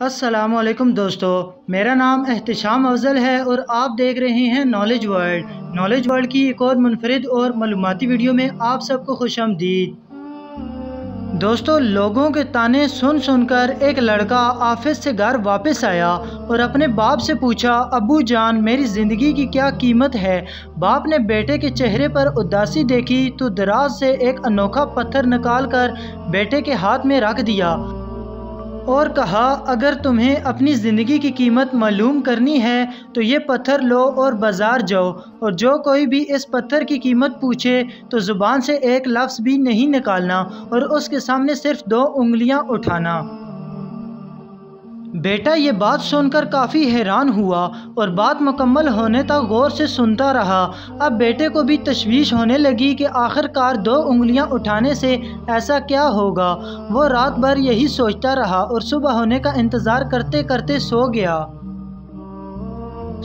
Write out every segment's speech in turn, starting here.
السلام علیکم دوستو، میرا نام احتشام افضل ہے اور آپ دیکھ رہے ہیں نالج ورلڈ۔ نالج ورلڈ کی ایک اور منفرد اور معلوماتی ویڈیو میں آپ سب کو خوش آمدید۔ دوستو، لوگوں کے تانے سن سن کر ایک لڑکا آفس سے گھر واپس آیا اور اپنے باپ سے پوچھا، ابو جان میری زندگی کی کیا قیمت ہے؟ باپ نے بیٹے کے چہرے پر اداسی دیکھی تو دراز سے ایک انوکھا پتھر نکال کر بیٹے کے ہاتھ میں رکھ دیا اور کہا، اگر تمہیں اپنی زندگی کی قیمت معلوم کرنی ہے تو یہ پتھر لو اور بازار جاؤ، اور جو کوئی بھی اس پتھر کی قیمت پوچھے تو زبان سے ایک لفظ بھی نہیں نکالنا اور اس کے سامنے صرف 2 انگلیاں اٹھانا۔ بیٹا یہ بات سن کر کافی حیران ہوا اور بات مکمل ہونے تک غور سے سنتا رہا۔ اب بیٹے کو بھی تشویش ہونے لگی کہ آخر کار 2 انگلیاں اٹھانے سے ایسا کیا ہوگا۔ وہ رات بھر یہی سوچتا رہا اور صبح ہونے کا انتظار کرتے کرتے سو گیا۔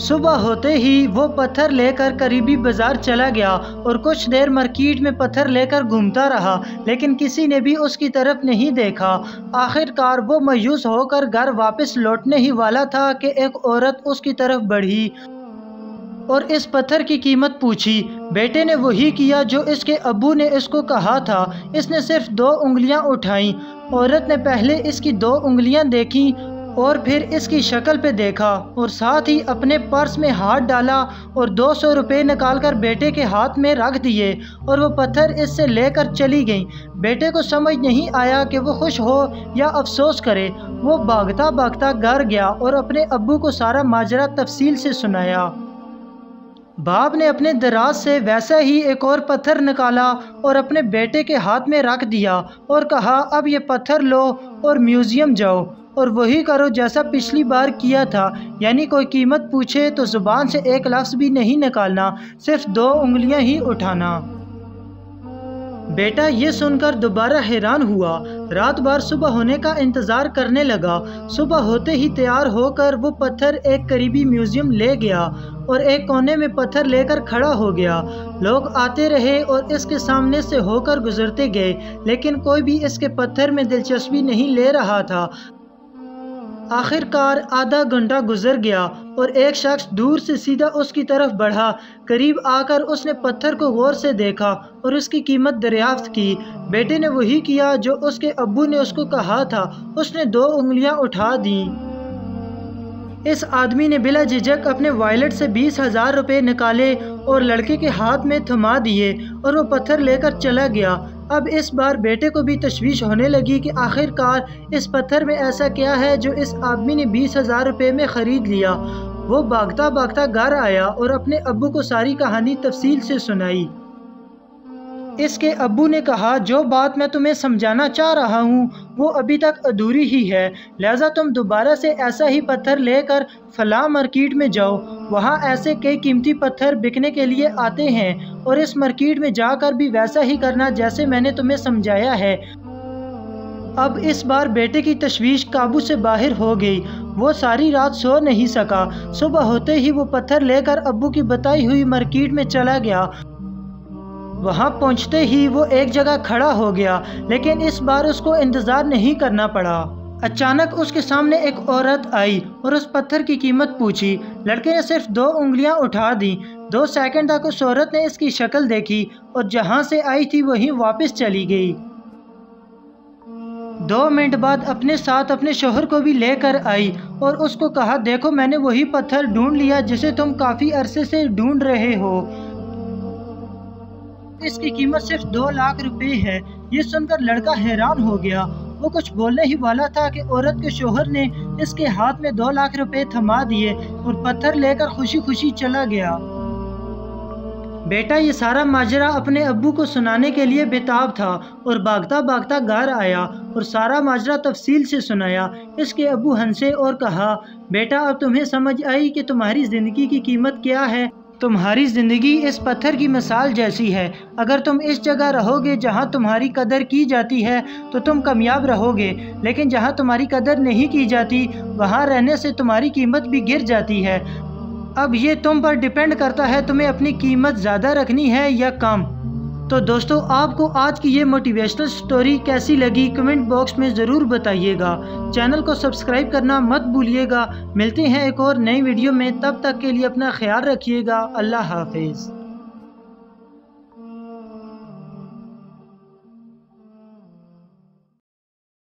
صبح ہوتے ہی وہ پتھر لے کر قریبی بازار چلا گیا اور کچھ دیر مارکیٹ میں پتھر لے کر گھومتا رہا، لیکن کسی نے بھی اس کی طرف نہیں دیکھا۔ آخر کار وہ مایوس ہو کر گھر واپس لوٹنے ہی والا تھا کہ ایک عورت اس کی طرف بڑھی اور اس پتھر کی قیمت پوچھی۔ بیٹے نے وہی کیا جو اس کے ابو نے اس کو کہا تھا۔ اس نے صرف 2 انگلیاں اٹھائیں۔ عورت نے پہلے اس کی 2 انگلیاں دیکھیں اور پھر اس کی شکل پہ دیکھا اور ساتھ ہی اپنے پرس میں ہاتھ ڈالا اور 200 روپے نکال کر بیٹے کے ہاتھ میں رکھ دیے اور وہ پتھر اس سے لے کر چلی گئیں۔ بیٹے کو سمجھ نہیں آیا کہ وہ خوش ہو یا افسوس کرے۔ وہ بھاگتا بھاگتا گھر گیا اور اپنے ابو کو سارا ماجرا تفصیل سے سنایا۔ باپ نے اپنے دراز سے ویسا ہی ایک اور پتھر نکالا اور اپنے بیٹے کے ہاتھ میں رکھ دیا اور کہا، اب یہ پتھر لو اور میوزیم جاؤ اور وہی کرو جیسا پچھلی بار کیا تھا، یعنی کوئی قیمت پوچھے تو زبان سے ایک لفظ بھی نہیں نکالنا، صرف 2 انگلیاں ہی اٹھانا۔ بیٹا یہ سن کر دوبارہ حیران ہوا۔ رات بھر صبح ہونے کا انتظار کرنے لگا۔ صبح ہوتے ہی تیار ہو کر وہ پتھر ایک قریبی میوزیم لے گیا اور ایک کونے میں پتھر لے کر کھڑا ہو گیا۔ لوگ آتے رہے اور اس کے سامنے سے ہو کر گزرتے گئے، لیکن کوئی بھی اس کے پتھر میں دلچسپی نہیں لے رہا تھا۔ آخر کار آدھا گھنٹہ گزر گیا اور ایک شخص دور سے سیدھا اس کی طرف بڑھا۔ قریب آ کر اس نے پتھر کو غور سے دیکھا اور اس کی قیمت دریافت کی۔ بیٹے نے وہی کیا جو اس کے ابو نے اس کو کہا تھا۔ اس نے 2 انگلیاں اٹھا دیں۔ اس آدمی نے بلا جھجک اپنے وائلٹ سے 20,000 روپے نکالے اور لڑکے کے ہاتھ میں تھما دیے اور وہ پتھر لے کر چلا گیا۔ اب اس بار بیٹے کو بھی تشویش ہونے لگی کہ آخر کار اس پتھر میں ایسا کیا ہے جو اس آدمی نے 20,000 روپے میں خرید لیا۔ وہ بھاگتا بھاگتا گھر آیا اور اپنے ابو کو ساری کہانی تفصیل سے سنائی۔ اس کے ابو نے کہا، جو بات میں تمہیں سمجھانا چاہ رہا ہوں وہ ابھی تک ادھوری ہی ہے، لہٰذا تم دوبارہ سے ایسا ہی پتھر لے کر فلاں مارکیٹ میں جاؤ۔ وہاں ایسے کئی قیمتی پتھر بکنے کے لیے آتے ہیں اور اس مارکیٹ میں جا کر بھی ویسا ہی کرنا جیسے میں نے تمہیں سمجھایا ہے۔ اب اس بار بیٹے کی تشویش قابو سے باہر ہو گئی۔ وہ ساری رات سو نہیں سکا۔ صبح ہوتے ہی وہ پتھر لے کر ابو کی بتائی ہوئی مارکیٹ میں چلا گیا۔ وہاں پہنچتے ہی وہ ایک جگہ کھڑا ہو گیا، لیکن اس بار اس کو انتظار نہیں کرنا پڑا۔ اچانک اس کے سامنے ایک عورت آئی اور اس پتھر کی قیمت پوچھی۔ لڑکے نے صرف 2 انگلیاں اٹھا دیں۔ 2 سیکنڈ تک اس عورت نے اس کی شکل دیکھی اور جہاں سے آئی تھی وہیں واپس چلی گئی۔ 2 منٹ بعد اپنے ساتھ اپنے شوہر کو بھی لے کر آئی اور اس کو کہا، دیکھو میں نے وہی پتھر ڈھونڈ لیا جسے تم کافی عرصے سے ڈھونڈ رہے ہو۔ اس کی قیمت صرف 2 لاکھ روپے ہے۔ یہ سن کر لڑکا حیران ہو گیا۔ وہ کچھ بولنے ہی والا تھا کہ عورت کے شوہر نے اس کے ہاتھ میں 2 لاکھ روپے تھما دیے اور پتھر لے کر خوشی خوشی چلا گیا۔ بیٹا یہ سارا ماجرا اپنے ابو کو سنانے کے لیے بےتاب تھا اور بھاگتا بھاگتا گھر آیا اور سارا ماجرا تفصیل سے سنایا۔ اس کے ابو ہنسے اور کہا، بیٹا اب تمہیں سمجھ آئی کہ تمہاری زندگی کی قیمت کیا ہے؟ تمہاری زندگی اس پتھر کی مثال جیسی ہے۔ اگر تم اس جگہ رہو گے جہاں تمہاری قدر کی جاتی ہے تو تم کامیاب رہو گے، لیکن جہاں تمہاری قدر نہیں کی جاتی وہاں رہنے سے تمہاری قیمت بھی گر جاتی ہے۔ اب یہ تم پر ڈیپینڈ کرتا ہے تمہیں اپنی قیمت زیادہ رکھنی ہے یا کم۔ تو دوستو آپ کو آج کی یہ موٹیویشنل سٹوری کیسی لگی کمنٹ باکس میں ضرور بتائیے گا۔ چینل کو سبسکرائب کرنا مت بھولیے گا۔ ملتے ہیں ایک اور نئی ویڈیو میں، تب تک کے لیے اپنا خیال رکھیے گا۔ اللہ حافظ۔